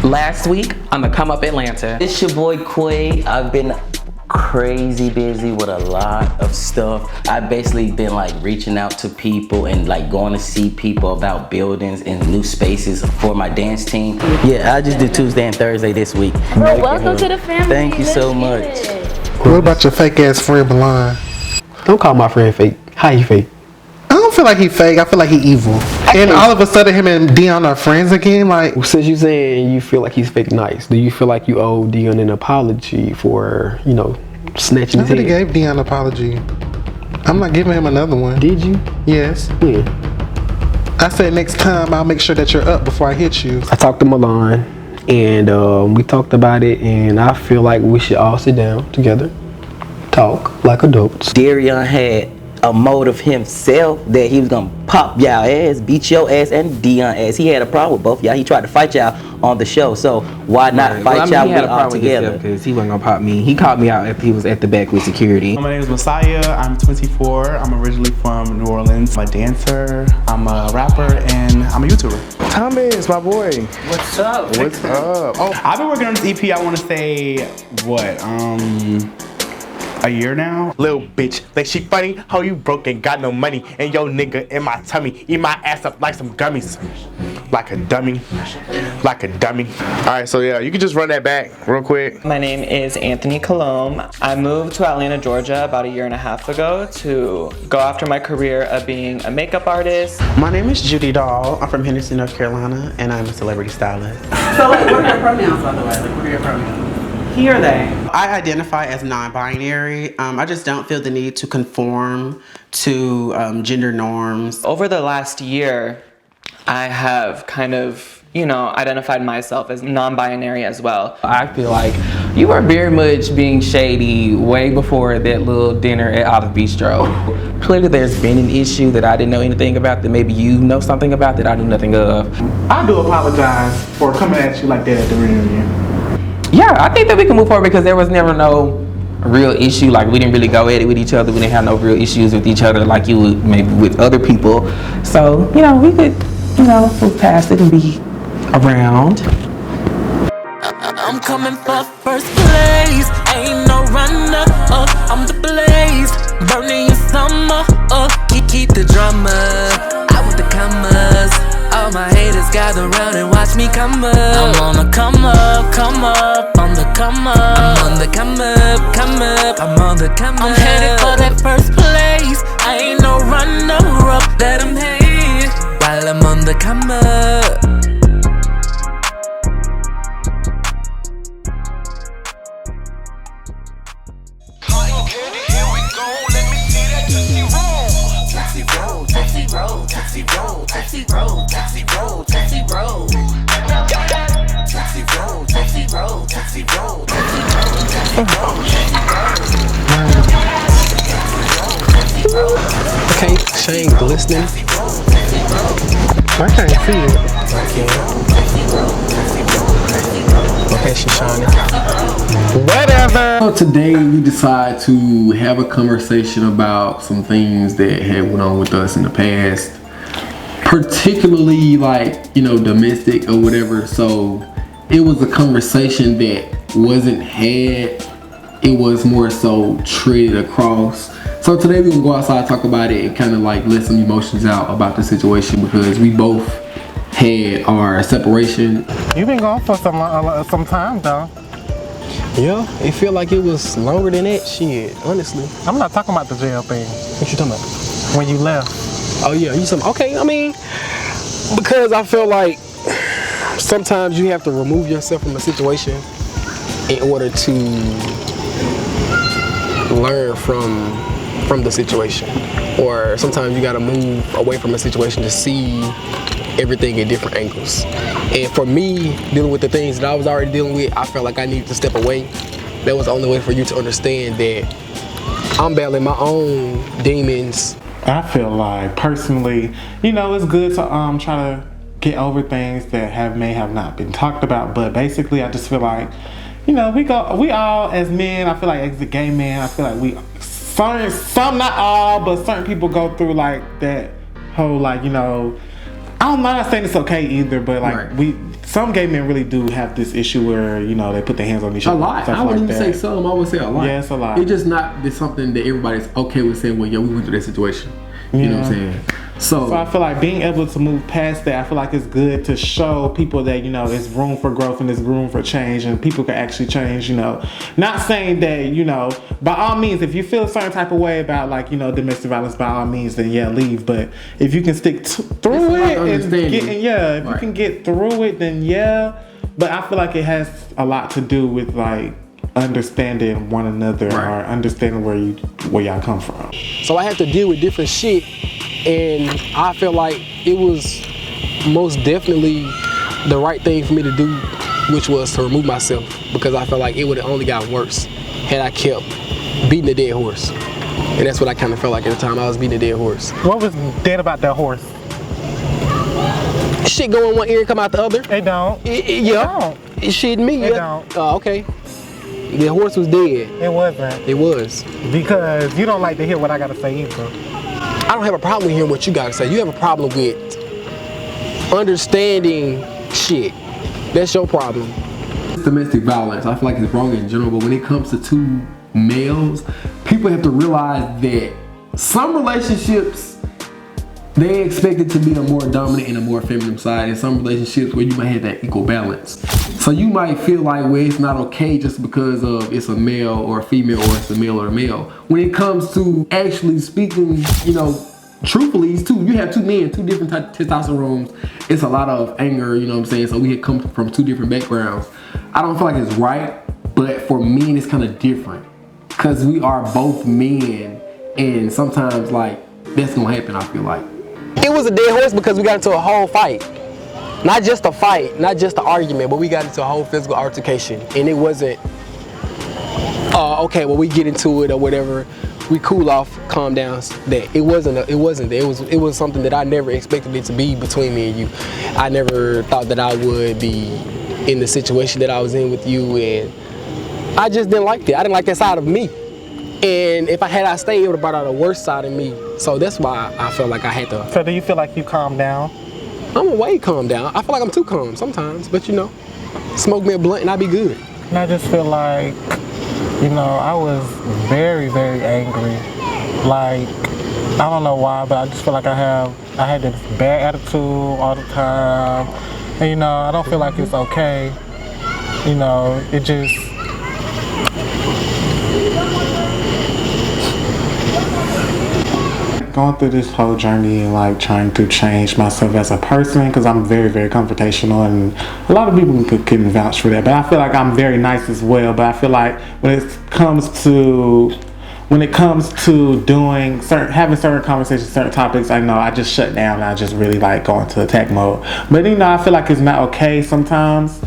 Last week on the Come Up Atlanta. It's your boy QUAY. I've been crazy busy with a lot of stuff. I've basically been like reaching out to people and like going to see people about buildings and new spaces for my dance team. Yeah, I just did Tuesday and Thursday this week. Well, welcome to the family. Thank you so much. What about your fake ass friend Milan? Don't call my friend fake. How he fake? I don't feel like he fake. I feel like he evil. And all of a sudden, him and DEION are friends again. Like, since you saying you feel like he's fake nice, do you feel like you owe DEION an apology for, you know, snatching his head? I already gave DEION an apology. I'm not giving him another one. Did you? Yes. When? I said next time I'll make sure that you're up before I hit you. I talked to Mulan, and we talked about it, and I feel like we should all sit down together, talk like adults. DEION had a motive himself that he was gonna pop y'all ass, beat your ass, and DEION ass. He had a problem with both y'all. He tried to fight y'all on the show, so why not fight y'all all together? Because he wasn't gonna pop me. He called me out after he was at the back with security. My name is Isiah. I'm 24. I'm originally from New Orleans. I'm a dancer, I'm a rapper, and I'm a YouTuber. Thomas, my boy. What's up? What's up? Oh, I've been working on this EP, I wanna say, what, a year now? Little bitch, think she funny? How you broke and got no money? And yo nigga in my tummy, eat my ass up like some gummies. Like a dummy, like a dummy. All right, so yeah, you can just run that back real quick. My name is Anthony Colomb. I moved to Atlanta, Georgia about 1.5 years ago to go after my career of being a makeup artist. My name is Judy Dahl. I'm from Henderson, North Carolina, and I'm a celebrity stylist. So like, what are your pronouns, by the way? Like, what are your pronouns? He or they? I identify as non-binary. I just don't feel the need to conform to gender norms. Over the last year, I have kind of, you know, identified myself as non-binary as well. I feel like you were very much being shady way before that little dinner at Olive Bistro. Clearly there's been an issue that I didn't know anything about that maybe you know something about that I knew nothing of. I do apologize for coming at you like that at the reunion. Yeah, I think that we can move forward because there was never no real issue. Like, we didn't really go at it with each other. We didn't have no real issues with each other like you would maybe with other people. So, you know, we could, you know, move past it and be around. I'm coming for first place. Ain't no runner up. I'm the blaze. Burning your summer up. Keep the drama. I want the commas. All my haters gather round and watch me come up. I'm on the come up, come up. On the come up. I'm on the come up, come up. I'm on the come up. I'm headed for that first place. I ain't no runner up. Let them hate while I'm on the come up. Tootsie roll, tootsie roll, tootsie roll, tootsie roll. Tootsie roll, tootsie roll, tootsie roll, tootsie roll. Okay, Shane glistening. I can't see it. Okay, she's shining. Whatever. So today we decide to have a conversation about some things that had went on with us in the past. Particularly like, you know, domestic or whatever. So it was a conversation that wasn't had, it was more so treated across. So today we're gonna go outside, talk about it, and kind of like let some emotions out about the situation because we both had our separation. You've been gone for some time though. Yeah, it felt like it was longer than that shit, honestly. I'm not talking about the jail thing. What you talking about? When you left. Oh yeah, you some okay, I mean, because I feel like sometimes you have to remove yourself from a situation in order to learn from the situation. Or sometimes you gotta move away from a situation to see everything in different angles. And for me, dealing with the things that I was already dealing with, I felt like I needed to step away. That was the only way for you to understand that I'm battling my own demons. I feel like personally, you know, it's good to try to get over things that may have not been talked about, but basically I just feel like, you know, we all as men, I feel like as a gay man, I feel like some not all, but certain people go through like that whole like, you know, I'm not saying it's okay either, but like some gay men really do have this issue where, you know, they put their hands on each other. A lot. I wouldn't even say some. I would say a lot. Yeah, it's a lot. It's just not something that everybody's okay with saying, well, yeah, we went through that situation. You know what I'm saying? So I feel like being able to move past that, I feel like it's good to show people that, you know, there's room for growth and there's room for change and people can actually change, you know. Not saying that, you know, by all means, if you feel a certain type of way about, like, you know, domestic violence, by all means, then yeah, leave. But if you can stick through it and if you can get through it, then yeah. But I feel like it has a lot to do with, like, understanding one another or understanding where y'all come from. So I had to deal with different shit, and I felt like it was most definitely the right thing for me to do, which was to remove myself, because I felt like it would have only gotten worse had I kept beating the dead horse. And that's what I kind of felt like at the time. I was beating a dead horse. What was dead about that horse? Shit go in one ear and come out the other. It don't. Yeah. It shit me. It don't. Okay. The horse was dead. It wasn't. It was. Because you don't like to hear what I gotta say either. I don't have a problem with hearing what you gotta say. You have a problem with understanding shit. That's your problem. Domestic violence, I feel like it's wrong in general, but when it comes to two males, people have to realize that some relationships, they expect it to be a more dominant and a more feminine side, and some relationships where you might have that equal balance. So you might feel like, well, it's not okay just because of it's a male or a female or it's a male or a male. When it comes to actually speaking, you know, truthfully, you have two men, two different testosterones. It's a lot of anger, you know what I'm saying? So we had come from two different backgrounds. I don't feel like it's right, but for men, it's kind of different. Because we are both men, and sometimes, like, that's gonna happen, I feel like. It was a dead horse because we got into a whole fight. Not just a fight, not just an argument, but we got into a whole physical altercation. And it wasn't, okay, well, we get into it or whatever. We cool off, calm down. That it wasn't that. It was something that I never expected it to be between me and you. I never thought that I would be in the situation that I was in with you, and I just didn't like that. I didn't like that side of me. And if I stayed, it would have brought out a worse side of me. So that's why I felt like I had to. So do you feel like you calmed down? I'm way calm down. I feel like I'm too calm sometimes, but you know, smoke me a blunt and I'll be good. And I just feel like, you know, I was very, very angry. Like, I don't know why, but I just feel like I had this bad attitude all the time. And you know, I don't feel like it's okay. You know, it just, going through this whole journey and like trying to change myself as a person, because I'm very, very confrontational, and a lot of people couldn't vouch for that, but I feel like I'm very nice as well. But I feel like when it comes to doing having certain conversations, certain topics, I know I just shut down and I just really like go into attack mode. But you know, I feel like it's not okay sometimes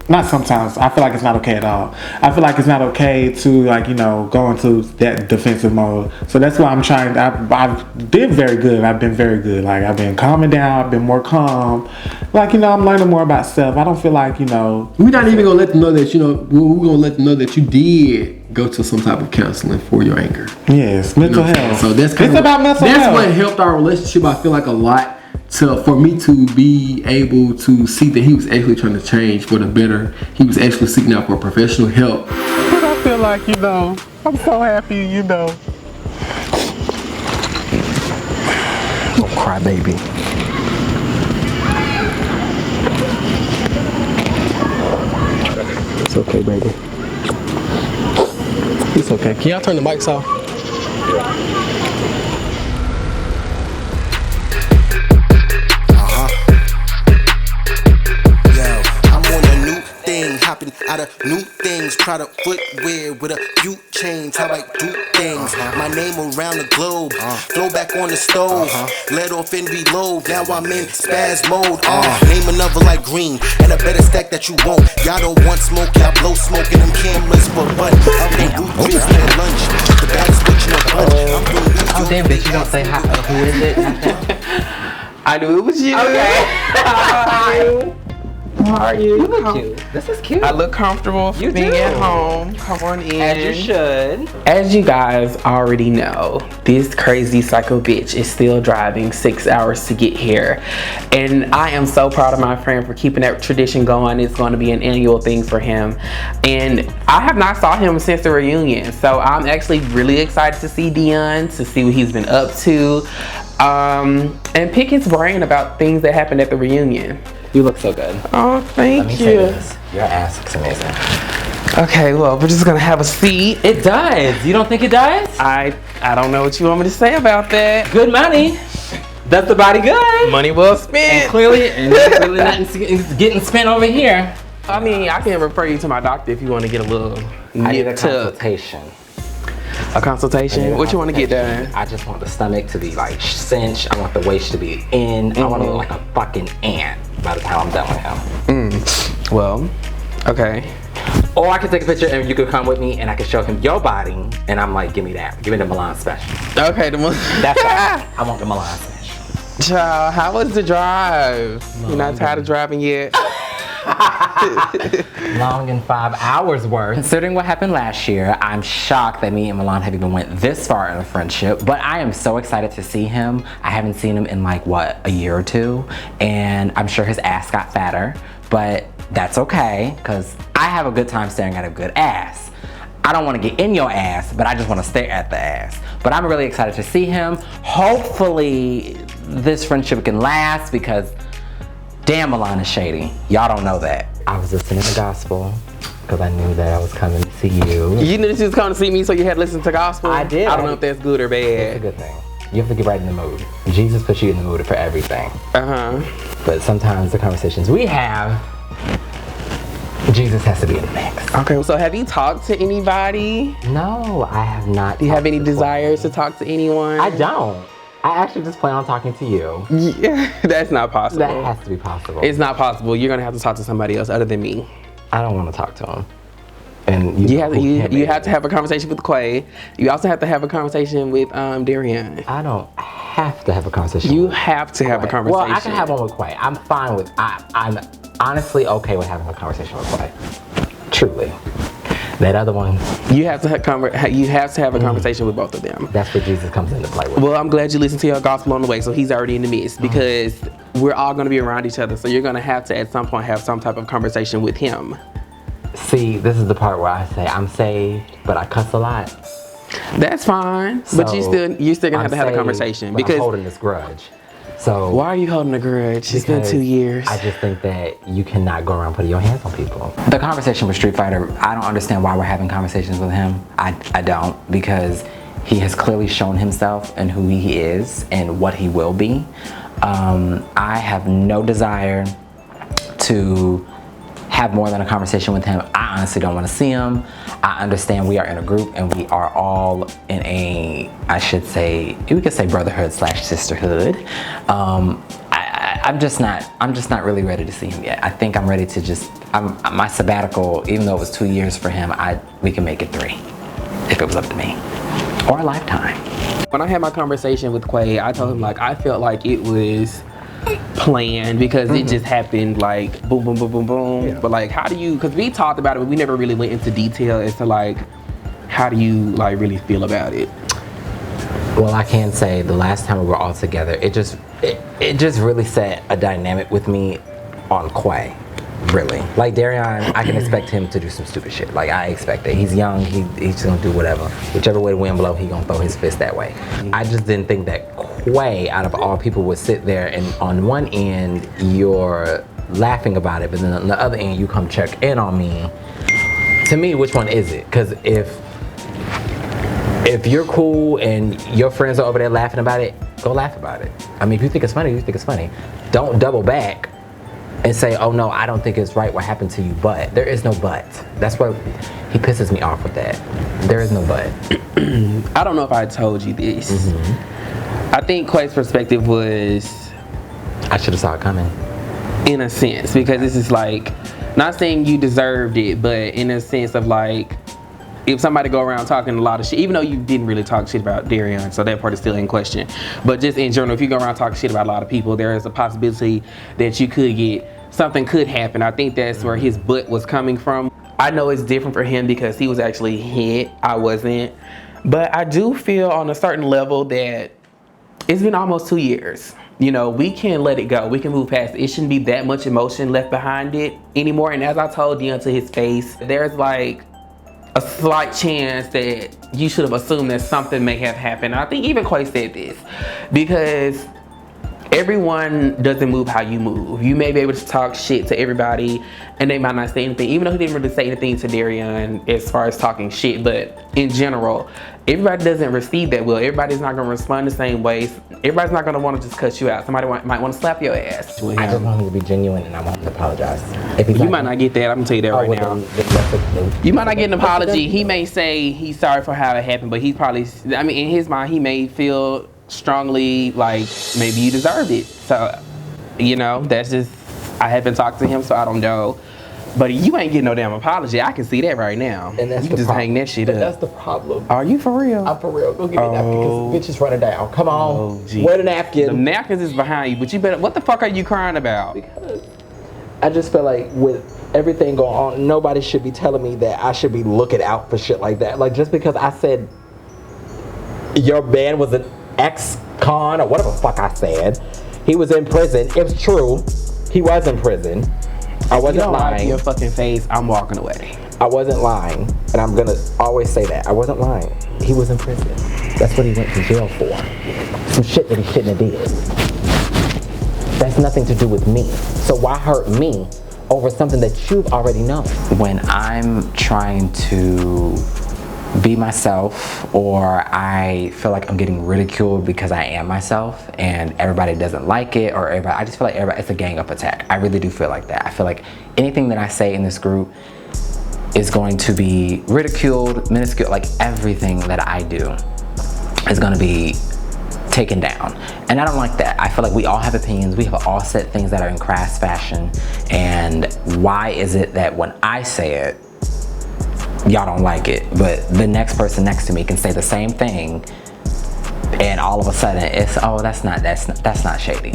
not sometimes. I feel like it's not okay at all. I feel like it's not okay to, like, you know, go into that defensive mode. So that's why I'm trying. I did very good. I've been very good. Like, I've been calming down. I've been more calm. Like, you know, I'm learning more about self. I don't feel like, you know. We're not even gonna let them know that, you know. We're gonna let them know that you did go to some type of counseling for your anger. Yes, mental health. So that's it's about mental health. That's what helped our relationship. I feel like a lot. For me to be able to see that he was actually trying to change for the better. He was actually seeking out for professional help. But I feel like, you know, I'm so happy, you know. Don't cry, baby. It's okay, baby. It's okay. Can y'all turn the mics off? Hopping out of new things, Prada footwear with a few chains, how I do things. My name around the globe, throw back on the stove, let off and reload. Now I'm in SPAZZ mode. Name another like green, and a better stack that you won't. Y'all don't want smoke, y'all blow smoke in them cameras for what? I'm in root Chris at lunch, the baddest bitch in the bunch. Oh damn, bitch, you don't say hi. Who is it? I knew it was you. Okay. How are you? You look cute. This is cute. I look comfortable You being do. at home. Come on in. As you should. As you guys already know, this crazy psycho bitch is still driving 6 hours to get here. And I am so proud of my friend for keeping that tradition going. It's going to be an annual thing for him. And I have not saw him since the reunion. So I'm actually really excited to see DEION, to see what he's been up to. And pick his brain about things that happened at the reunion. You look so good. Oh, thank you. Your ass looks amazing. Okay, well, we're just gonna have a seat. It does. You don't think it does? I don't know what you want me to say about that. Good money. Does the body good? Money well spent. And clearly, and really nothing's getting spent over here. I mean, I can refer you to my doctor if you want to get a little I need a nip tuck. consultation. A consultation? What you want to get done? I just want the stomach to be like cinched. I want the waist to be in. I want to look like a fucking ant by the time I'm done with him. Well, okay. Or I can take a picture and you could come with me and I can show him your body and I'm like, give me that. Give me the Milan special. Okay, the one. That's right. I want the Milan special. Child, how was the drive? You're not tired of driving yet? Long and 5 hours worth. Considering what happened last year, I'm shocked that me and Milan have even went this far in a friendship, but I am so excited to see him. I haven't seen him in like, what, a year or two? And I'm sure his ass got fatter, but that's okay, because I have a good time staring at a good ass. I don't want to get in your ass, but I just want to stare at the ass. But I'm really excited to see him. Hopefully this friendship can last, because damn, Milan is shady. Y'all don't know that. I was listening to gospel because I knew that I was coming to see you. You knew that you was coming to see me, so you had to listen to gospel? I did. I don't know if that's good or bad. It's a good thing. You have to get right in the mood. Jesus puts you in the mood for everything. But sometimes the conversations we have, Jesus has to be in the mix. Okay, so have you talked to anybody? No, I have not. Do you have any desires to talk to anyone? I don't. I actually just plan on talking to you. Yeah, that's not possible. That has to be possible. It's not possible. You're gonna have to talk to somebody else other than me. I don't want to talk to him. And you have to have a conversation with QUAY. You also have to have a conversation with DEION. I don't have to have a conversation. You have to have a conversation. Well, I can have one with QUAY. I'm fine with. I'm honestly okay with having a conversation with QUAY. Truly. That other one, you have to have a conversation with both of them. That's where Jesus comes into play with. Well, I'm glad you listened to your gospel on the way, so he's already in the midst, because we're all going to be around each other, so you're going to have to at some point have some type of conversation with him. See, this is the part where I say I'm saved, but I cuss a lot. That's fine, but you're still gonna have to have a conversation, because I'm holding this grudge. So why are you holding a grudge? It's been 2 years. I just think that you cannot go around putting your hands on people. The conversation with Street Fighter, I don't understand why we're having conversations with him. I don't, because he has clearly shown himself and who he is and what he will be. I have no desire to have more than a conversation with him. I honestly don't want to see him. I understand we are in a group and we are all in a, I should say, we could say brotherhood / sisterhood. I'm just not really ready to see him yet. I think I'm ready to just, my sabbatical, even though it was 2 years for him, we can make it 3 if it was up to me, or a lifetime. When I had my conversation with QUAY, I told him like, I felt like it was planned, because it just happened like boom, boom, boom, boom, boom. Yeah. But like, how do you, because we talked about it, but we never really went into detail as to like, how do you like really feel about it? Well, I can say the last time we were all together, it just really set a dynamic with me on QUAY. Really. Like DEION, I can expect him to do some stupid shit. Like, I expect that. He's young, he's gonna do whatever. Whichever way the wind blow, he gonna throw his fist that way. I just didn't think that QUAY, out of all people, would sit there and on one end, you're laughing about it, but then on the other end, you come check in on me. To me, which one is it? Because if you're cool and your friends are over there laughing about it, go laugh about it. I mean, if you think it's funny, you think it's funny. Don't double back and say, oh no, I don't think it's right what happened to you, but. There is no but. That's what he pisses me off with that. There is no but. I don't know if I told you this. I think QUAY's perspective was, I should have saw it coming. In a sense, because this is like, not saying you deserved it, but in a sense of like, if somebody go around talking a lot of shit, even though you didn't really talk shit about DEION, so that part is still in question. But just in general, if you go around talking shit about a lot of people, there is a possibility that you could get something could happen. I think that's where his butt was coming from. I know it's different for him because he was actually hit. I wasn't. But I do feel on a certain level that it's been almost 2 years. You know, we can let it go. We can move past it. It shouldn't be that much emotion left behind it anymore. And as I told Deion to his face, there's like a slight chance that you should have assumed that something may have happened. I think even QUAY said this, because everyone doesn't move how you move. You may be able to talk shit to everybody and they might not say anything, even though he didn't really say anything to DEION as far as talking shit. But in general, everybody doesn't receive that well. Everybody's not gonna respond the same way. Everybody's not gonna wanna just cut you out. Somebody might wanna slap your ass. I just want him to be genuine and I want him to apologize. You might not get that, I'm gonna tell you that right now. You might not get an apology. He may say he's sorry for how it happened, but he's probably, I mean, in his mind, he may feel strongly like maybe you deserved it. So, you know, that's just, I haven't talked to him, so I don't know. But you ain't getting no damn apology. I can see that right now. And that's you can just hang that shit up. That's the problem. Are you for real? I'm for real. Go get me a napkin because bitch is running down. Come on. Wear the napkin. The napkins is behind you, but you better, what the fuck are you crying about? Because I just feel like with everything going on, nobody should be telling me that I should be looking out for shit like that. Like, just because I said your man was an ex-con or whatever the fuck I said, he was in prison. It's true. He was in prison. I wasn't lying. To your fucking face, I'm walking away. I wasn't lying, and I'm gonna always say that. I wasn't lying. He was in prison. That's what he went to jail for. Some shit that he shouldn't have did. That's nothing to do with me. So why hurt me over something that you've already known? When I'm trying to be myself, or I feel like I'm getting ridiculed because I am myself and everybody doesn't like it, or everybody, I just feel like everybody, it's a gang up attack. I really do feel like that. I feel like anything that I say in this group is going to be ridiculed, minuscule, like everything that I do is going to be taken down. And I don't like that. I feel like we all have opinions. We have all said things that are in crass fashion. And why is it that when I say it, y'all don't like it, but the next person next to me can say the same thing, and all of a sudden it's, oh, that's not shady.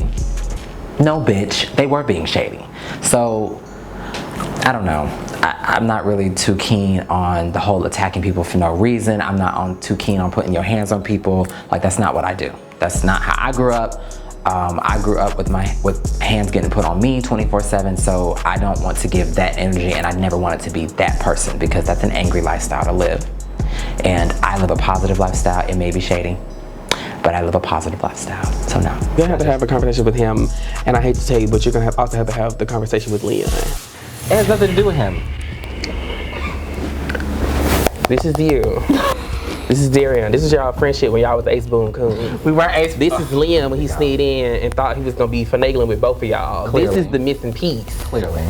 No, bitch, they were being shady. So I don't know. I'm not really too keen on the whole attacking people for no reason. I'm not too keen on putting your hands on people. Like, that's not what I do. That's not how I grew up. I grew up with hands getting put on me 24/7, so I don't want to give that energy, and I never wanted to be that person because that's an angry lifestyle to live. And I live a positive lifestyle. It may be shady, but I live a positive lifestyle, so no. You're gonna have to have a conversation with him, and I hate to tell you, but you're gonna also have to have the conversation with Leon. It has nothing to do with him. This is you. This is DEION. This is y'all friendship when y'all was Ace Boon Coon. We weren't Ace. This is Liam when he sneaked in and thought he was gonna be finagling with both of y'all. This is the missing piece. Clearly.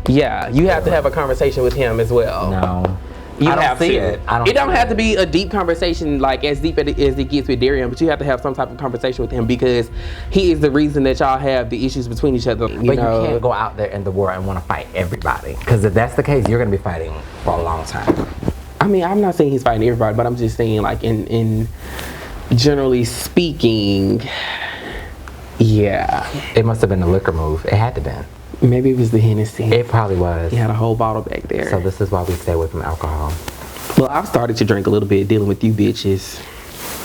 Yeah, you have to have a conversation with him as well. No. You I don't have see to. it. I don't it don't see have it. to be a deep conversation, like as deep as it gets with DEION, but you have to have some type of conversation with him because he is the reason that y'all have the issues between each other. But you can't go out there in the world and want to fight everybody, because if that's the case, you're gonna be fighting for a long time. I mean, I'm not saying he's fighting everybody, but I'm just saying, like, in generally speaking, yeah. It must have been the liquor move. It had to been. Maybe it was the Hennessy. It probably was. He had a whole bottle back there. So this is why we stay away from alcohol. Well, I've started to drink a little bit dealing with you bitches.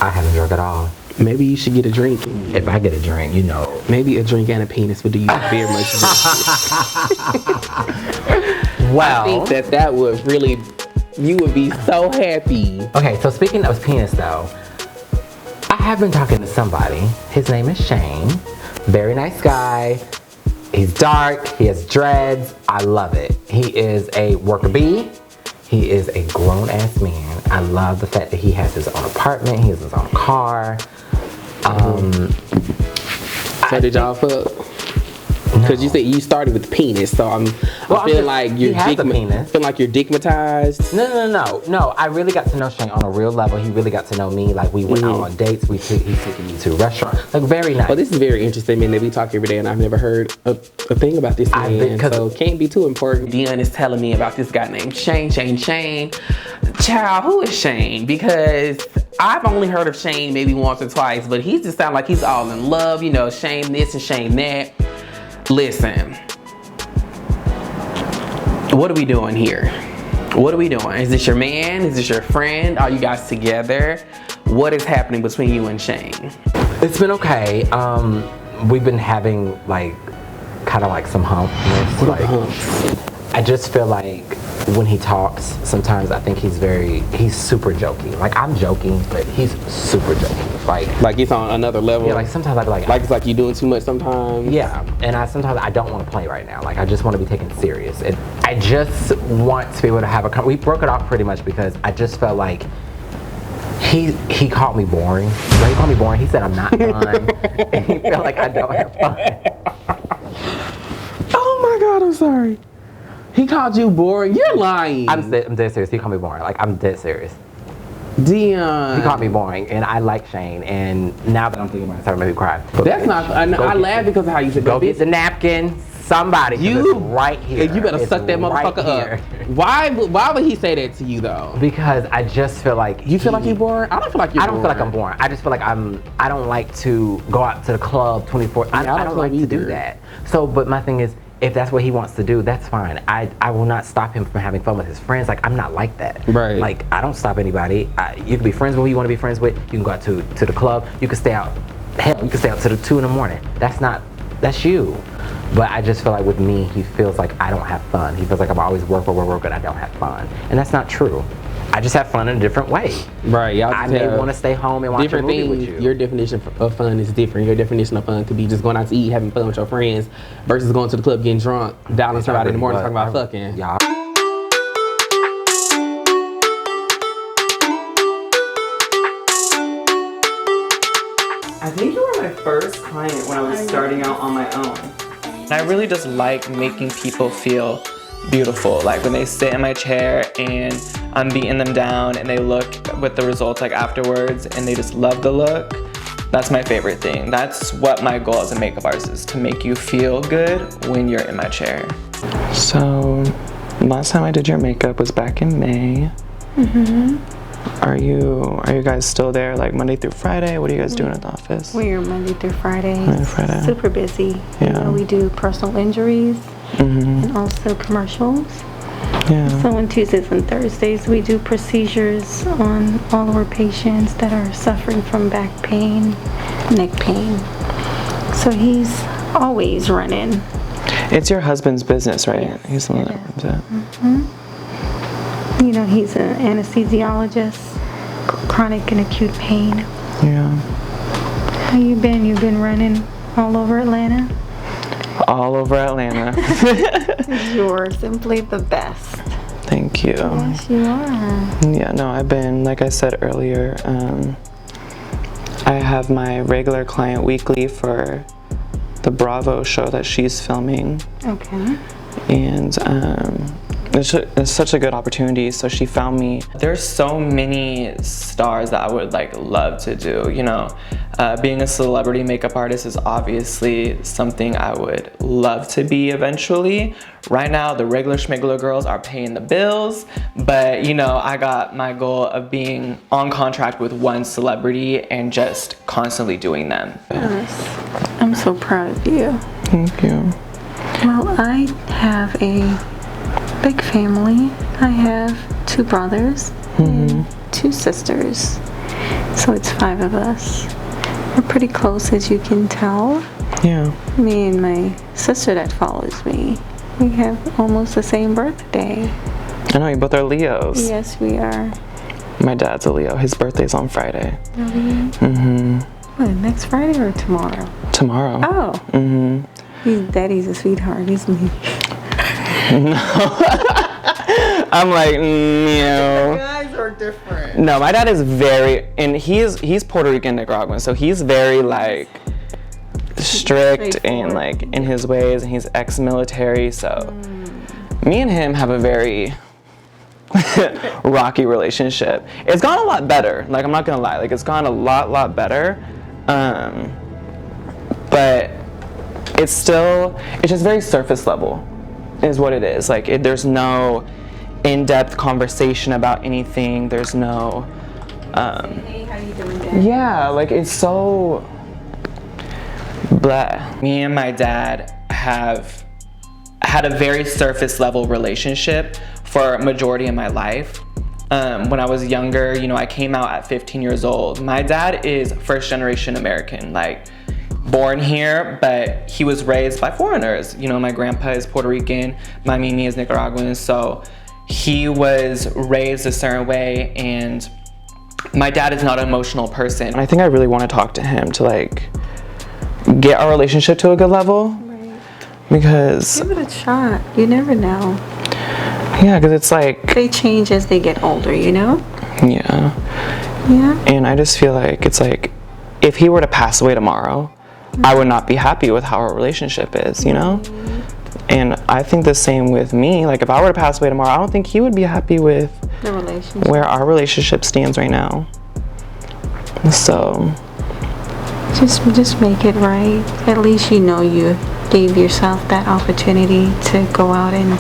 I haven't drunk at all. Maybe you should get a drink. If I get a drink, you know. Maybe a drink and a penis would do you very much good. Well. I think that would really... You would be so happy. Okay, so speaking of penis though, I have been talking to somebody. His name is Shane. Very nice guy. He's dark, he has dreads. I love it. He is a worker bee. He is a grown ass man. I love the fact that he has his own apartment, he has his own car. So did y'all fuck? Because you said you started with the penis, so I'm feeling like you're feeling like you're digmatized. No. I really got to know Shane on a real level. He really got to know me. Like, we went out on dates. He took me to a restaurant. Like, very nice. Well, this is very interesting, man, that we talk every day, and I've never heard a thing about this man, so it can't be too important. DEION is telling me about this guy named Shane. Child, who is Shane? Because I've only heard of Shane maybe once or twice, but he just sounds like he's all in love, you know, Shane this and Shane that. Listen, what are we doing here? What are we doing? Is this your man? Is this your friend? Are you guys together? What is happening between you and Shane? It's been okay. We've been having like, kind of like some humpness. Like, I just feel like when he talks, sometimes I think he's super jokey. Like I'm joking, but he's super jokey. Like it's on another level. Yeah, like sometimes I be like it's like you doing too much sometimes. Yeah, and sometimes I don't want to play right now. Like I just want to be taken serious. And I just want to be able to have we broke it off pretty much because I just felt like he called me boring. Like, he called me boring. He said I'm not fun, and he felt like I don't have fun. Oh my God, I'm sorry. He called you boring. You're lying. I'm dead serious. He called me boring. Like I'm dead serious. Deion. He called me boring, and I like Shane. And now that I'm thinking about it, it's starting to make me cry. That's not. I laugh because of how you said. Go get the napkin. Somebody. You right here. You better suck that motherfucker up. Why would he say that to you though? Because I just feel like you feel like you're boring. I don't feel like you're. I don't feel like I'm boring. I just feel like I don't like to go out to the club 24. I don't like to do that. So, but my thing is, if that's what he wants to do, that's fine. I will not stop him from having fun with his friends. Like I'm not like that. Right. Like I don't stop anybody. You can be friends with who you want to be friends with. You can go out to the club. You can stay out. Hell, you can stay out to the 2 in the morning. That's you. But I just feel like with me, he feels like I don't have fun. He feels like I'm always work, and I don't have fun. And that's not true. I just have fun in a different way. Right. I may want to stay home and watch a movie with you. Your definition of fun is different. Your definition of fun could be just going out to eat, having fun with your friends, versus going to the club, getting drunk, dialing somebody in the morning, talking about fucking. Y'all. I think you were my first client when I was starting out on my own. And I really just like making people feel beautiful. Like when they sit in my chair and I'm beating them down and they look with the results like afterwards and they just love the look. That's my favorite thing. That's what my goal as a makeup artist is, to make you feel good when you're in my chair. So last time I did your makeup was back in May. Mm-hmm. Are you guys still there like Monday through Friday? What are you guys doing at the office? We're Monday through Friday. Monday through Friday. Super busy. Yeah. You know, we do personal injuries and also commercials. Yeah. So on Tuesdays and Thursdays we do procedures on all of our patients that are suffering from back pain, neck pain. So he's always running. It's your husband's business, right? Yes, he's the one that runs it. Mm-hmm. You know, he's an anesthesiologist, chronic and acute pain. Yeah. How you been? You've been running all over Atlanta? All over Atlanta. You're simply the best. Thank you. Yes, you are. Yeah, no, I've been, like I said earlier, I have my regular client weekly for the Bravo show that she's filming. Okay. And it's such a good opportunity, so she found me. There's so many stars that I would like love to do, you know. Being a celebrity makeup artist is obviously something I would love to be eventually. Right now, the regular schmegler girls are paying the bills, but you know, I got my goal of being on contract with one celebrity and just constantly doing them. Yes. I'm so proud of you. Thank you. Well, I have a big family. I have 2 brothers and 2 sisters. So it's 5 of us. We're pretty close, as you can tell. Yeah. Me and my sister that follows me, we have almost the same birthday. I know, you both are Leos. Yes, we are. My dad's a Leo. His birthday's on Friday. Really? Mm-hmm. What, next Friday or tomorrow? Tomorrow. Oh. Mm-hmm. Daddy's a sweetheart, isn't he? No. I'm like, no. Guys are different. No, my dad is very, and he's Puerto Rican Nicaraguan, so he's very like strict and like in his ways, and he's ex-military, so me and him have a very rocky relationship. It's gone a lot better, like I'm not gonna lie, like it's gone a lot better, but it's just very surface level is what it is. Like there's no in-depth conversation about anything. There's no hey, how you doing, Dad? Yeah, like it's so blah. Me and my dad have had a very surface level relationship for a majority of my life. When I was younger, you know, I came out at 15 years old. My dad is first generation American, like born here, but he was raised by foreigners. You know, my grandpa is Puerto Rican, my Mimi is Nicaraguan, so he was raised a certain way, and my dad is not an emotional person. I think I really want to talk to him to like get our relationship to a good level. Right. Because give it a shot. You never know. Yeah, because it's like they change as they get older, you know? Yeah. Yeah. And I just feel like it's like if he were to pass away tomorrow, I would not be happy with how our relationship is, you know? And I think the same with me. Like if I were to pass away tomorrow, I don't think he would be happy with the relationship, where our relationship stands right now. So just make it right. At least you know you gave yourself that opportunity to go out and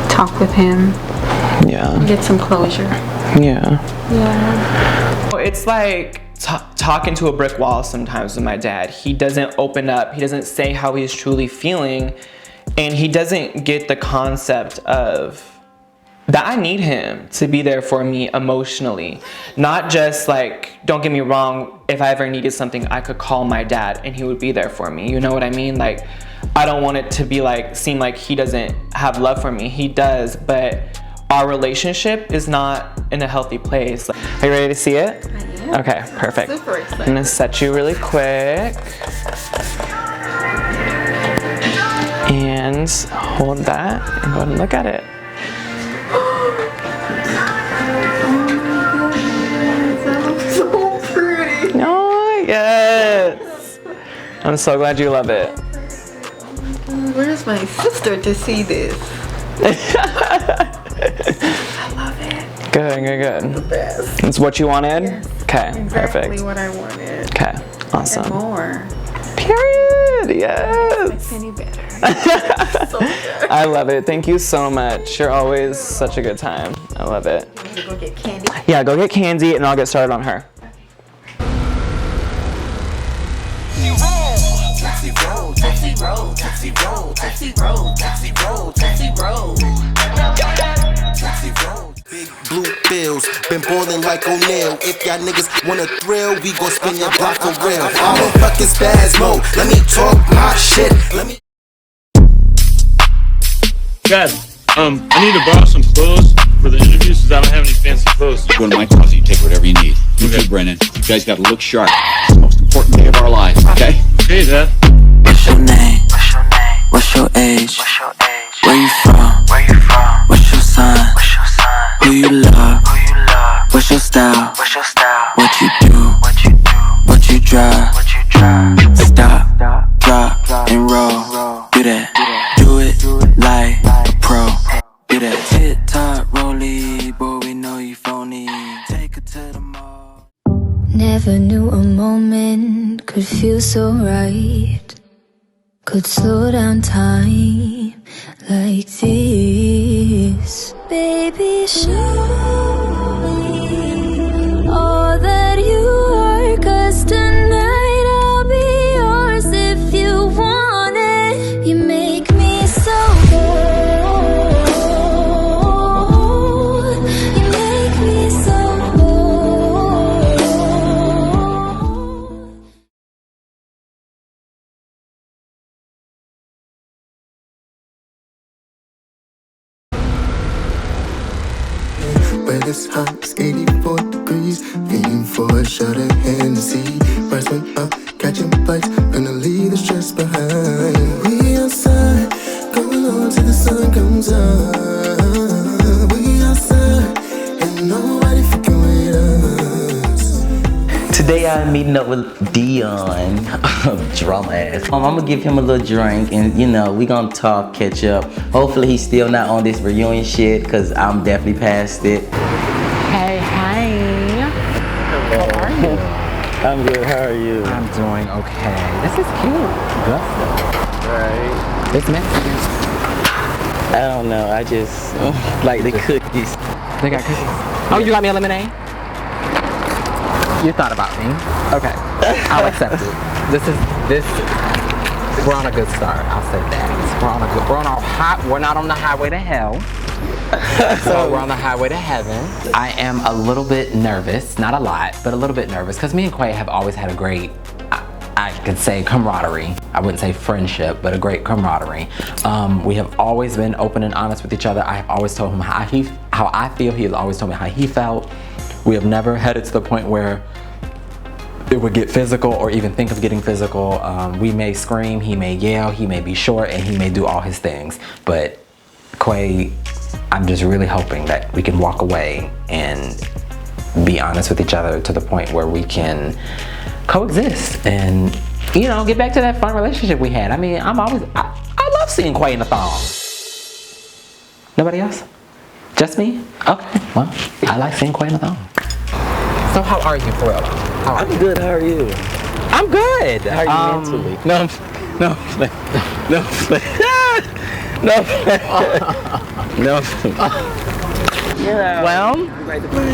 talk with him. Yeah. Get some closure. Yeah. Yeah. It's like talking to a brick wall sometimes with my dad. He doesn't open up. He doesn't say how he's truly feeling. And he doesn't get the concept of that I need him to be there for me emotionally. Not just like, don't get me wrong, if I ever needed something, I could call my dad and he would be there for me. You know what I mean? Like, I don't want it to be like, seem like he doesn't have love for me. He does, but our relationship is not in a healthy place. Are you ready to see it? I am. Okay, perfect. Super excited. I'm gonna set you really quick. And hold that and go ahead and look at it. So pretty. Oh, yes. I'm so glad you love it. Where's my sister to see this? I love it. Good. The best. It's what you wanted? Yes. Okay, Exactly perfect. what I wanted. Okay, awesome. And more. Period, yes. Any better. So I love it. Thank you so much. You're always such a good time. I love it. You want to go get candy? Yeah, go get candy and I'll get started on her. Tootsie roll, tootsie roll, tootsie roll, tootsie roll, tootsie roll, tootsie roll. Tootsie roll. Big blue bills, been ballin' like O'Neal. If y'all niggas wanna thrill, we gon' spin your block for real. I'm a fucking spaz mode. Let me talk my shit. Let me. Guys, I need to borrow some clothes for the interviews because I don't have any fancy clothes. Go to my closet, you take whatever you need. You too, Brennan. You guys gotta look sharp. It's the most important day of our lives, okay? Okay, Dad. What's your name? What's your age? Where you from? What's your sign? Who you love? What's your style? What you do? What you drive? Stop, drop, and roll. Do that. Do it like a pro. Do that. Hit top, rollie, boy, we know you phony. Take it to the mall. Never knew a moment could feel so right. Could slow down time like this. Baby, show me all that you are, 'cause tonight I'll be yours if you want it. You make me so bold. You make me so bold. Where it's hot, it's 84 degrees. Feeling for a shot of Hennessy. Price went up, catching flights, gonna leave the stress behind. We outside, going on till the sun comes up. We outside, and nobody fucking with us. Today I'm meeting up with DEION, drama ass. I'm gonna give him a little drink and you know, we gonna talk, catch up. Hopefully he's still not on this reunion shit, cause I'm definitely past it. Hey. How are you? I'm good, how are you? I'm doing okay. This is cute. Good. Right. It's Mexican. I don't know, I just like the cookies. They got cookies. Oh, you got me a lemonade? You thought about me. Okay. I'll accept it. We're on a good start. I'll say that. We're on a good We're not on the highway to hell. So we're on the highway to heaven. I am a little bit nervous, not a lot, but a little bit nervous because me and Quay have always had a great, I could say camaraderie. I wouldn't say friendship, but a great camaraderie. We have always been open and honest with each other. I have always told him how I feel. He has always told me how he felt. We have never had it to the point where it would get physical or even think of getting physical. We may scream, he may yell, he may be short, and he may do all his things. But Quay, I'm just really hoping that we can walk away and be honest with each other to the point where we can coexist and, you know, get back to that fun relationship we had. I mean, I love seeing Quay in a thong. Nobody else? Just me? Okay, well, I like seeing Quay in a thong. So how are you, for real? I'm good, how are you? I'm good. How are you mentally? No. Yeah. Well,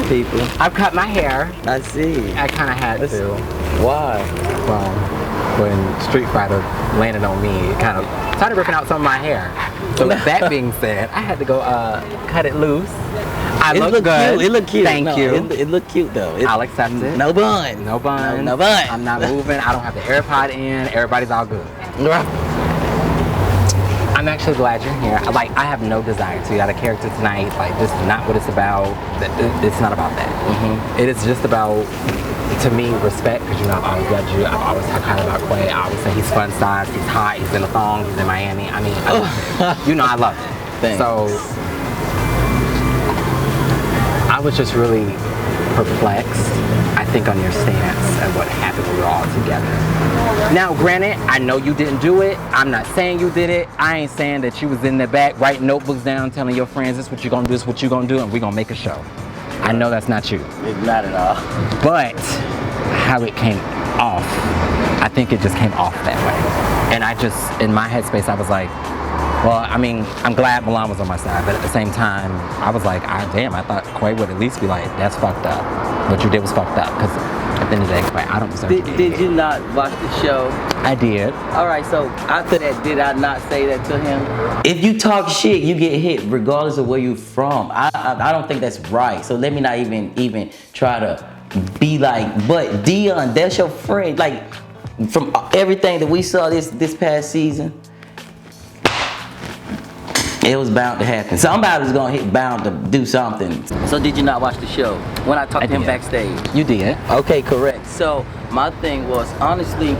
people. I've cut my hair. I see. I kind of had to. Why? Well, when Street Fighter landed on me, it kind of started ripping out some of my hair. So with that being said, I had to go cut it loose. It look good. It look cute. Thank you. It look cute though. I'll accept it. No bun. No bun. No bun. I'm not moving. I don't have the AirPod in. Everybody's all good. I'm actually glad you're here. Like, I have no desire to. You got a character tonight. Like, this is not what it's about. It's not about that. It is just about, to me, respect, because you know, I've always loved you. I've always talked highly about Quay. I always say he's fun size, he's hot, he's in a thong, he's in Miami. I mean, you know I love him. Thanks. So, I was just really perplexed, I think, on your stance and what happened when we were all together. Now, granted, I know you didn't do it. I'm not saying you did it. I ain't saying that you was in the back writing notebooks down, telling your friends, this is what you're gonna do, this is what you're gonna do, and we're gonna make a show. I know that's not you. Not at all. But how it came off, I think it just came off that way. And I just, in my headspace, I was like, well, I mean, I'm glad MULAN was on my side, but at the same time, I was like, damn, I thought Quay would at least be like, that's fucked up. What you did was fucked up, because at the end of the day, Quay, I don't deserve to be Did you not watch the show? I did. All right, so after that, did I not say that to him? If you talk shit, you get hit, regardless of where you're from. I don't think that's right. So let me not even try to be like, but DEION, that's your friend. Like, from everything that we saw this past season, it was bound to happen. Somebody was gonna hit bound to do something. So did you not watch the show? When I talked to him backstage? You did. Okay, correct. So my thing was, honestly,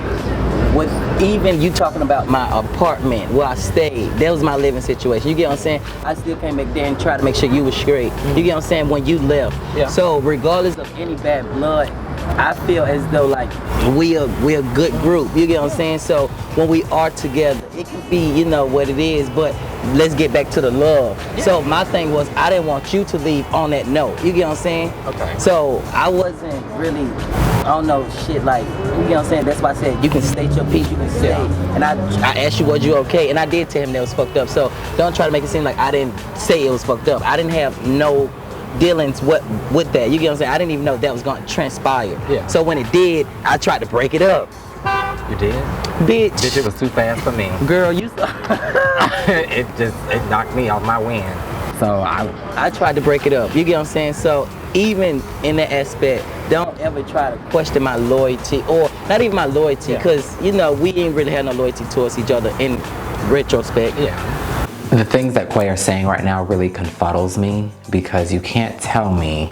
with even you talking about my apartment where I stayed, that was my living situation. You get what I'm saying? I still came back there and tried to make sure you was straight. You get what I'm saying? When you left. Yeah. So regardless of any bad blood, I feel as though like we're a good group. You get what I'm saying? So when we are together, it can be, you know, what it is, but let's get back to the love. Yeah. So my thing was, I didn't want you to leave on that note. You get what I'm saying? Okay. So I wasn't really, I don't know, shit like, you get what I'm saying? That's why I said you can state your piece, you can stay. And I asked you, was you okay? And I did tell him that was fucked up. So don't try to make it seem like I didn't say it was fucked up. I didn't have no dealings with that. You get what I'm saying? I didn't even know that was going to transpire. Yeah. So when it did, I tried to break it up. You did? Bitch. Bitch, it was too fast for me. Girl, you it knocked me off my wind. So I tried to break it up. You get what I'm saying? So even in that aspect, don't ever try to question my loyalty, or not even my loyalty, because you know we ain't really had no loyalty towards each other in retrospect. Yeah. The things that Quay are saying right now really confuddles me, because you can't tell me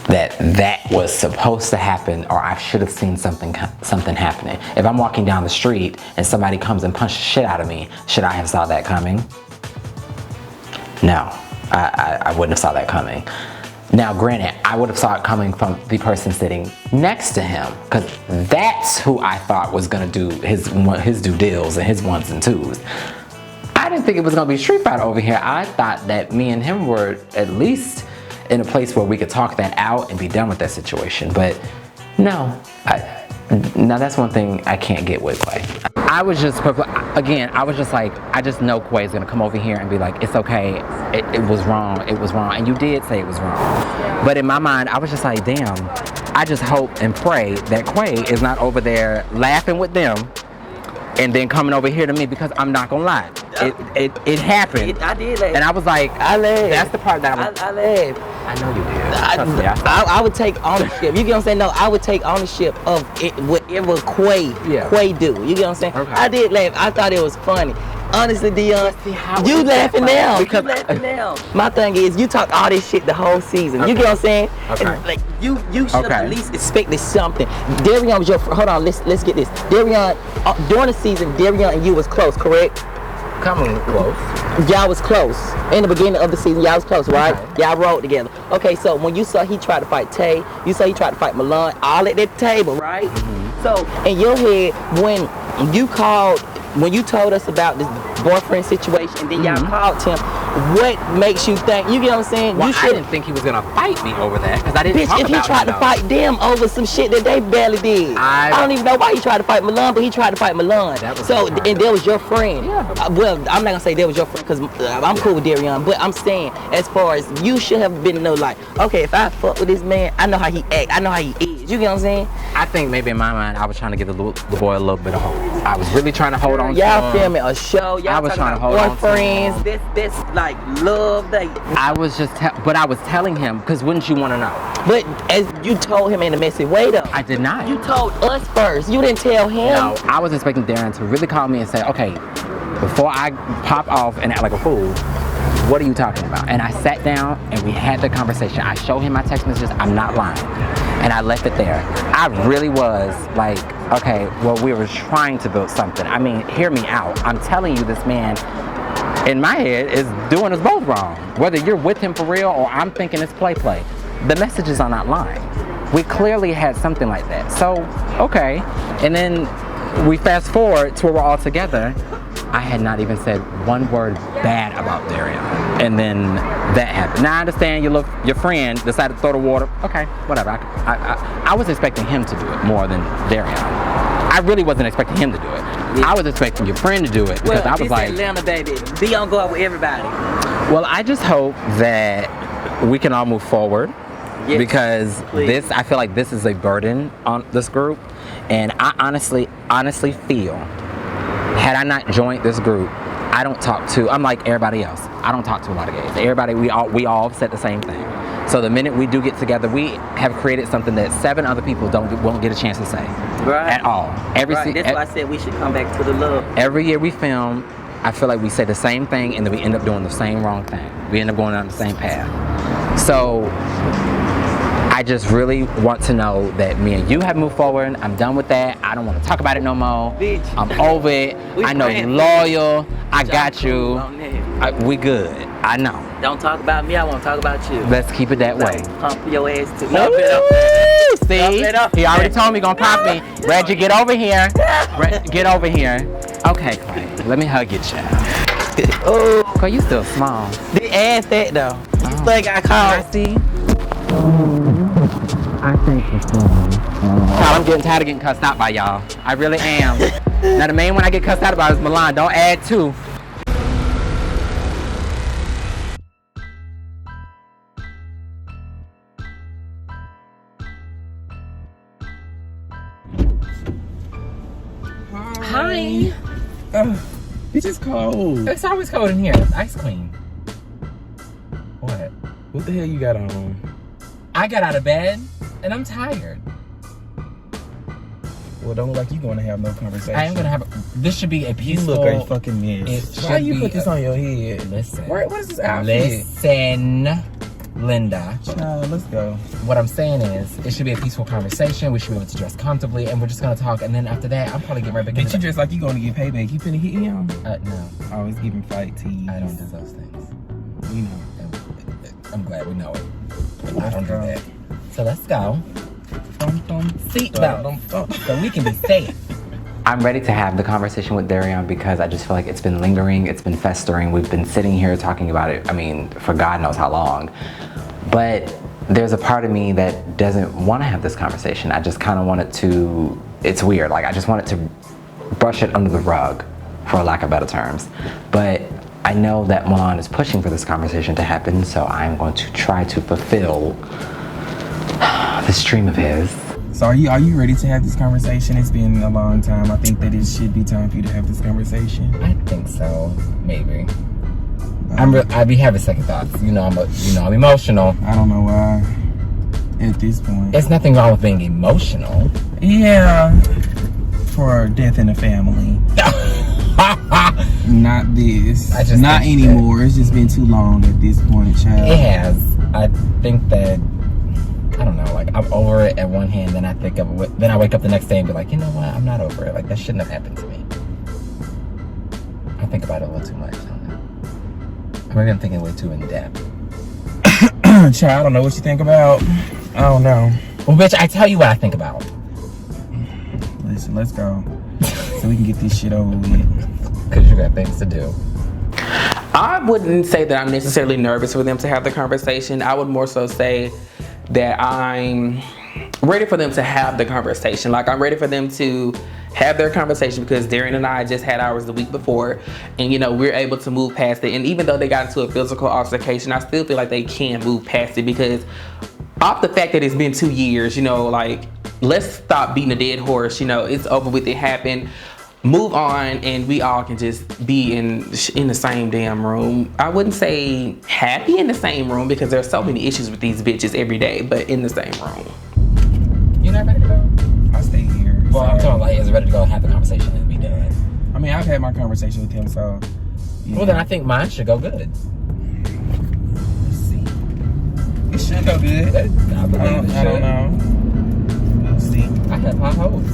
that was supposed to happen, or I should have seen something happening. If I'm walking down the street and somebody comes and punches the shit out of me, should I have saw that coming? No, I wouldn't have saw that coming. Now, granted, I would have saw it coming from the person sitting next to him, because that's who I thought was gonna do his due deals and his ones and twos. I didn't think it was gonna be Street Fighter over here. I thought that me and him were at least in a place where we could talk that out and be done with that situation. But no, now that's one thing I can't get with Quay. I was just, again, I was just like, I just know Quay is gonna come over here and be like, it's okay, it was wrong, and you did say it was wrong. But in my mind, I was just like, damn, I just hope and pray that Quay is not over there laughing with them and then coming over here to me because I'm not gonna lie, it happened. I did laugh. And I was like, I laughed. That's the part that I laughed. I know you did. Trust me, I would take ownership. You get what I'm saying? No, I would take ownership of it, whatever QUAY do. You get what I'm saying? Okay. I did laugh. I thought it was funny. Honestly, Deion, you laughing now. You laughing now. My thing is, you talk all this shit the whole season. You get what I'm saying? Okay. And, like you should have at least expected something. Darion was your hold on. Let's get this. Darion during the season, Darion and you was close, correct? Coming close. Y'all was close. In the beginning of the season, y'all was close, right? Okay. Y'all rode together. Okay, so when you saw he tried to fight Tay, you saw he tried to fight Mulan, all at that table, right? Mm-hmm. So in your head, when you told us about this boyfriend situation, and then y'all called him, what makes you think? You get what I'm saying? Well, I didn't think he was gonna fight me over that because I didn't. Bitch, if he tried to fight them over some shit that they barely did, I don't even know why he tried to fight Mulan, but he tried to fight Mulan. So and there was your friend. Yeah. Well, I'm not gonna say there was your friend because I'm cool with Darion, but I'm saying as far as you should have been like, okay, if I fuck with this man, I know how he act, I know how he is. You get what I'm saying? I think maybe in my mind I was trying to give the boy a little bit of hope. I was really trying to hold on. Y'all filming a show. Y'all I was trying to hold on. Friends. This like love. I was just, but I was telling him because wouldn't you want to know? But as you told him in a messy way though. I did not. You told us first. You didn't tell him. No, I was expecting Darren to really call me and say, okay, before I pop off and act like a fool, what are you talking about? And I sat down and we had the conversation. I showed him my text messages. I'm not lying. And I left it there. I really was like, okay, well, we were trying to build something. I mean, hear me out. I'm telling you, this man, in my head, is doing us both wrong. Whether you're with him for real or I'm thinking it's play. The messages are not lying. We clearly had something like that. So, okay. And then we fast forward to where we're all together. I had not even said one word bad about Darion. And then that happened. Now I understand your friend decided to throw the water. Okay, whatever. I was expecting him to do it more than Darion. I really wasn't expecting him to do it. I was expecting your friend to do it because I was like, Atlanta, baby. Deion go out with everybody. Well, I just hope that we can all move forward because I feel like this is a burden on this group, and I honestly feel, had I not joined this group, I'm like everybody else. I don't talk to a lot of gays. Everybody, we all said the same thing. So the minute we do get together, we have created something that 7 other people won't get a chance to say at all. That's why I said we should come back to the love. Every year we film, I feel like we say the same thing and then we end up doing the same wrong thing. We end up going down the same path. So I just really want to know that me and you have moved forward. I'm done with that. I don't want to talk about it no more. Bitch. I'm over it. I know you're loyal. I got you. We good. I know. Don't talk about me. I want to talk about you. Let's keep it that way. Pump your ass too. See? He already told me gonna pop me. Reggie, get over here. Get over here. Okay, Clay. Let me hug your child. Oh, Clay, you still small. The ass that though. You think I called? I see. I think it's I'm getting tired of getting cussed out by y'all. I really am. Now the main one I get cussed out about is Milan. Don't add 2. Hi. It's just cold. It's always cold in here. It's ice cream. What? What the hell you got on? I got out of bed and I'm tired. Well, don't look like you're gonna have no conversation. I am gonna have this should be a peaceful. You look a fucking mess. Why you put this on your head? Listen. What is this outfit? Listen, Linda. Child, let's go. What I'm saying is, it should be a peaceful conversation. We should be able to dress comfortably, and we're just gonna talk. And then after that, I'm probably getting right back into you dress like you gonna get payback. You finna hit him? No. Always giving fight tease. I don't do those things. We know. I'm glad we know it. I don't do that. So let's go. Seatbelt. So we can be safe. I'm ready to have the conversation with Darion because I just feel like it's been lingering, it's been festering. We've been sitting here talking about it, I mean, for God knows how long. But there's a part of me that doesn't want to have this conversation. I just kind of want it to, it's weird, like I just want it to brush it under the rug, for lack of better terms. But I know that Mulan is pushing for this conversation to happen, so I'm going to try to fulfill this dream of his. So are you ready to have this conversation? It's been a long time. I think that it should be time for you to have this conversation. I think so. Maybe. I be having second thoughts. You know, I'm emotional. I don't know why. At this point, There's nothing wrong with being emotional. yeah, for death in the family. Not this. Not anymore. It's just been too long at this point, child. It has. I think that, I don't know, like, I'm over it at one hand, then I think of it, then I wake up the next day and be like, you know what, I'm not over it. Like, that shouldn't have happened to me. I think about it a little too much. Maybe I'm thinking way too in depth. Child, I don't know what you think about. I don't know. Well, bitch, I tell you what I think about. Listen, let's go. So we can get this shit over with. Because you got things to do. I wouldn't say that I'm necessarily nervous for them to have the conversation. I would more so say that I'm ready for them to have the conversation. Like, I'm ready for them to have their conversation because Darren and I just had ours the week before, and you know, we're able to move past it. And even though they got into a physical altercation, I still feel like they can move past it because off the fact that it's been 2 years, you know, like, let's stop beating a dead horse. You know, it's over with, it happened. Move on, and we all can just be in the same damn room. I wouldn't say happy in the same room because there's so many issues with these bitches every day, but in the same room. You not ready to go? I'll stay here. Well, I'm talking like, is ready to go and have the conversation and be done. I mean, I've had my conversation with him, so. Well, then I think mine should go good. Let's see. It should go good. I believe it should. I don't know. We'll see. I have high hopes. I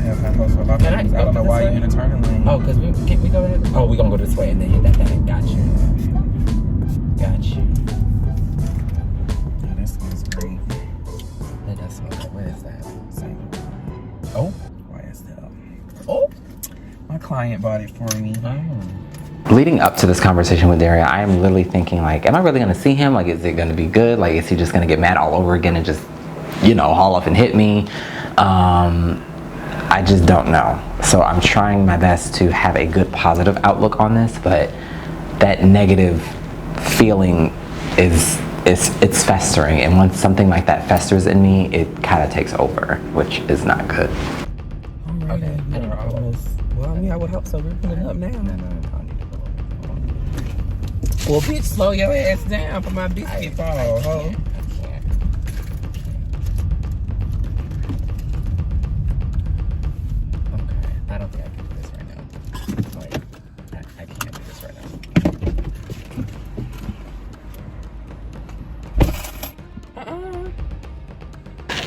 have high hopes for a lot of things. I don't know why you're in a turning lane. Oh, because can't we go ahead? Oh, we're going to go this way and then hit that thing. Got you. Got you. Yeah, that smells great. That does smell good. Where is that? Oh. Why is that? Oh. My client bought it for me. Leading up to this conversation with Daria, I am literally thinking, like, am I really gonna see him? Like, is it gonna be good? Like, is he just gonna get mad all over again and just, you know, haul off and hit me? I just don't know. So I'm trying my best to have a good positive outlook on this, but that negative feeling it's festering, and once something like that festers in me, it kind of takes over, which is not good. Okay. Well, I mean, I would hope so. We're putting it up now. Well, bitch, slow your ass down for my biscuit fall, ho. I don't think I can do this right now. Like, I can't do this right now.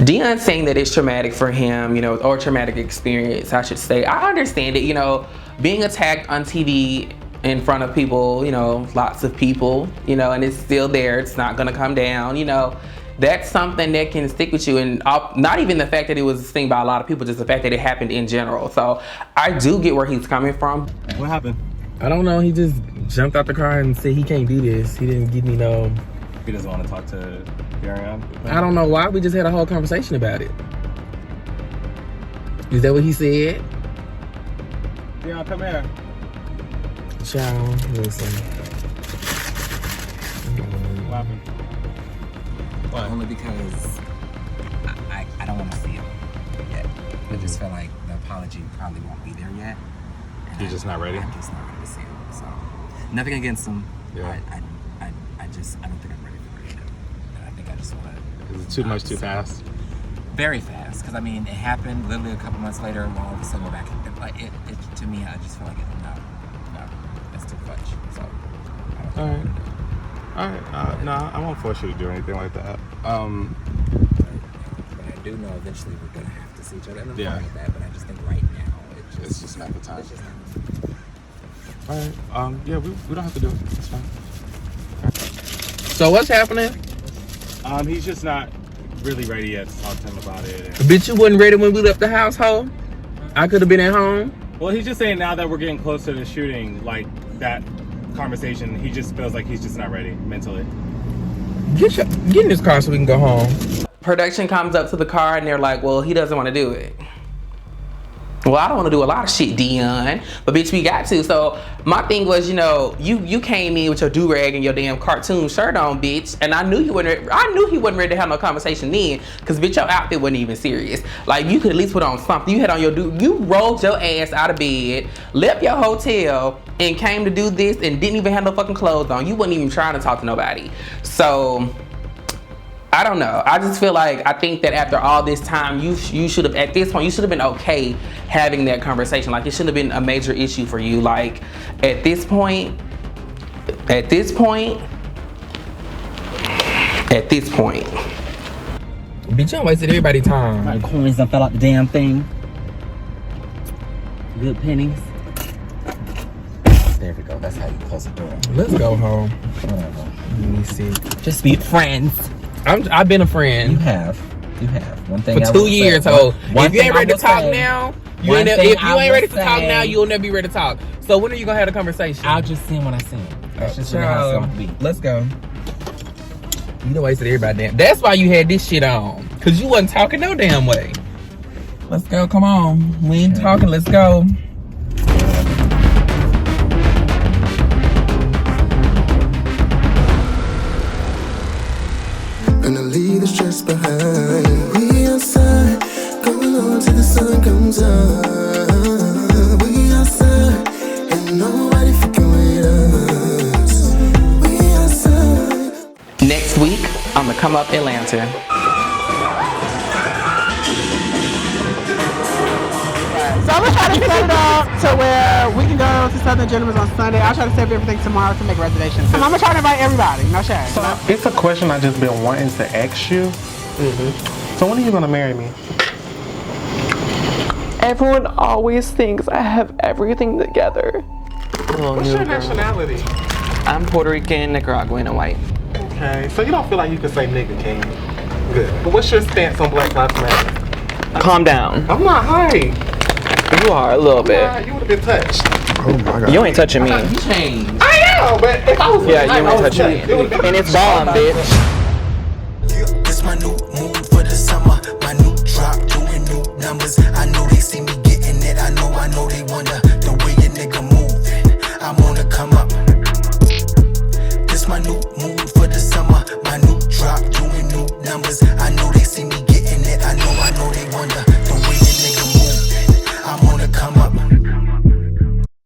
Deion's saying that it's traumatic for him, you know, or traumatic experience, I should say. I understand it, you know, being attacked on TV in front of people, you know, lots of people, you know, and it's still there. It's not gonna come down, you know. That's something that can stick with you, and not even the fact that it was seen by a lot of people, just the fact that it happened in general. So I do get where he's coming from. What happened? I don't know. He just jumped out the car and said he can't do this. He didn't give me no. He doesn't want to talk to Darian? I don't know why. We just had a whole conversation about it. Is that what he said? Darian, come here. Child, listen. What happened? What? Only because I don't want to see him yet. I just feel like the apology probably won't be there yet. You're just not ready? I'm just not ready to see him. So, nothing against him. Yeah. I don't think I'm ready for it yet. And I think I just want to. Is it too much too fast? Very fast. Because, I mean, it happened literally a couple months later, and all of a sudden we're back. Like, it to me, I just feel like no, that's too much. So, Alright, no, I won't force you to do anything like that. But I do know eventually we're gonna have to see each other, and I'm fine with that. But I just think right now it's just not the time. It's just not the time. Alright, yeah, we don't have to do it. It's fine. So what's happening? He's just not really ready yet to talk to him about it. Bitch, you wasn't ready when we left the household? I could have been at home. Well, he's just saying now that we're getting close to the shooting, like that conversation, he just feels like he's just not ready mentally. Get in this car so we can go home. Production comes up to the car and they're like, well, he doesn't want to do it. Well, I don't want to do a lot of shit, DEION, but bitch, we got to. So my thing was, you know, you came in with your do-rag and your damn cartoon shirt on, bitch, and I knew he wasn't ready to have no conversation then, because bitch, your outfit wasn't even serious. Like, you could at least put on something. You had on your you rolled your ass out of bed, left your hotel, and came to do this and didn't even have no fucking clothes on. You wasn't even trying to talk to nobody. So I don't know. I just feel like, I think that after all this time, you should have, at this point, you should have been okay having that conversation. Like, it shouldn't have been a major issue for you. Like, at this point. Bitch, y'all wasted everybody's time. My coins done fell out the damn thing. Good pennies. There we go. That's how you close the door. Let's go home. Whatever. Let me see. Just be friends. I've been a friend. You have. One thing for 2 years, ho. If you ain't ready to talk now, if you ain't ready to talk now, you'll never be ready to talk. So when are you gonna have a conversation? I'll just see him when I see him. That's just how it's gonna be. Let's go. You done wasted everybody damn. That's why you had this shit on, cause you wasn't talking no damn way. Let's go. Come on. We ain't talking. Let's go. Gonna leave the stress behind. We outside, going on till the sun comes up. We outside, and nobody fucking with us. We outside. Next week, I'm gonna come up Atlanta. So I'm gonna try to set it up to where we can go to Southern Gentlemen's on Sunday. I'll try to save everything tomorrow to make reservations. And I'm gonna try to invite everybody, no shade. So it's a question I just been wanting to ask you. So when are you gonna marry me? Everyone always thinks I have everything together. What's your nationality? I'm Puerto Rican, Nicaraguan, and white. Okay, so you don't feel like you can say nigga, can you? Good. But what's your stance on Black Lives Matter? Calm down. I'm not high. You are a little bit. You would have been touched. Oh my God. You ain't touching me. You changed. I am, but if I was you ain't touching me. And it's bomb, bitch. This my new mood for the summer. My new drop, doing new numbers. I know they see me getting it. I know they wonder the way a nigga moving. I'm on the come up. This my new mood for the summer. My new drop, doing new numbers. I know